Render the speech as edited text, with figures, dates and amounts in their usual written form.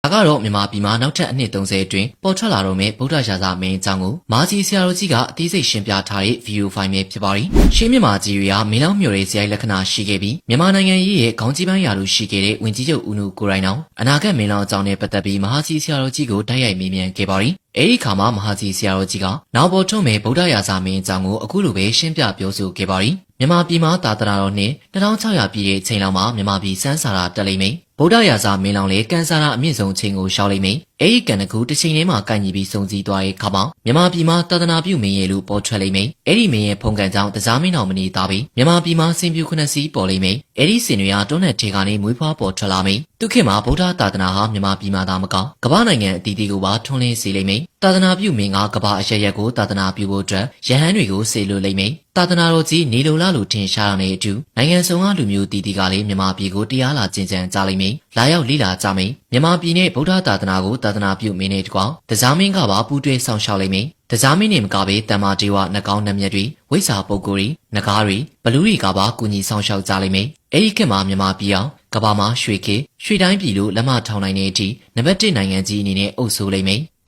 ဒါကတော့မြန်မာပြည်မှာနောက်ထပ်အနှစ်30အတွင်းပေါ်ထွက်လာတော့မယ့်ဗုဒ္ဓရာဇမင်းအကြောင်းကိုမာကြီးဆရာတော်ကြီးကအသေးစိတ်ရှင်းပြထားတဲ့ဗီဒီယိုဖိုင်ပဲဖြစ်ပါတယ်။ရှင်းမြန်မာကြီးတွေကမင်းလောင်းမျိုးရဲ့ဇယိုက်လက္ခဏာရှိခဲ့ပြီးမြန်မာနိုင်ငံရေးရဲ့ခေါင်းကြီးပိုင်းရာလိုရှိခဲ့တဲ့ဝင်ကြီးချုပ်ဦးနုကိုရိုင်းအောင်အနာဂတ်မင်းလောင်းအကြောင်းနဲ့ပတ်သက်ပြီးမဟာကြီးဆရာတော်ကြီးကိုတိုက်ရိုက်မေးမြန်းခဲ့ပါတယ်။အဲဒီခါမှာမဟာကြီးဆရာတော်ကြီးကနောက်ပေါ်ထုတ်မဲ့ဗုဒ္ဓရာဇမင်းအကြောင်းကိုအခုလိုပဲရှင်းပြပြောဆိုခဲ့ပါတယ်။မြန်မာပြည်မှာတာသနာတော်နှစ်2600ပြည့်တဲ့အချိန်လောက်မှာမြန်မာပြည်စန်းစာရာတက်လိမ့်မယ်ဗုဒ္ဓရာဇမင်းလောင်လေကန်ဆာရာအမြင့်ဆုံးချိန်ကိုရှောက်လိမ့်မယ်။အဲဒီကန်တကူတစ်ချိန်ထဲမှာကန့်ညီပြီးစုံစည်းသွားတဲ့အခါမှာမြန်မာပြည်မှာသာသနာပြုမင်းရဲ့လူပေါ်ထွက်လိမ့်မယ်။အဲဒီမင်းရဲ့ဖုန်ကန်ကြောင့်တစားမင်းတော်မနေသားပြီးမြန်မာပြည်မှာစင်ပြူခုနှစ်စီးပေါ်လိမ့်မယ်။အဲဒီစင်တွေကတွန်းနဲ့ထေကနေမွေးဖွားပေါ်ထွက်လာမယ်။သူခေတ်မှာဗုဒ္ဓသာသနာဟာမြန်မာပြည်မှာသာမကကမ္ဘာနိုင်ငံအသီးသီးကိုပါထွန်းလင်းစေလိမ့်မယ်။သာသနာပြုမင်းကကမ္ဘာအရရက်ကိုသာသနာပြုဖို့အတွက်ရဟန်းတွေကိုစေလွှတ်လိမ့်မယ်။သာသနာတော်ကြီးနေလုံလာလို့ထင်ရှားတာနဲ့အတူနိုင်ငံစုံကလူမျိုးတီတီကလည်းမြန်မာပြည်ကိုတရားလာကျင့်ကြံကြလိမ့်မယ်။လာရောက်လေ့လာကြမယ်။မြန်မာပြည်နဲ့ဗုဒ္ဓသာသနာကိုသာသနာပြုမင်းနဲ့တကွတစားမင်းကပါပူးတွဲဆောင်ရှောက်လိမ့်မယ်။တစားမင်းနဲ့မကပဲတမ္မာဒေဝနှကောင်းနှမျက်တွေဝိဇ္ဇာပုဂ္ဂိုလ်တွေနဂါးတွေဘလူတွေကပါကူညီဆောင်ရှောက်ကြလိမ့်မယ်။အဲဒီခေတ်မှာမြန်မာပြည်အောင်ကဘာမှာရွှေတိုင်းပြည်လို့လက်မထောင်နိုင်တဲ့အထိနံပါတ်1နိုင်ငံကြီးအနေနဲ့အုပ်စိုးလိမ့်မယ်။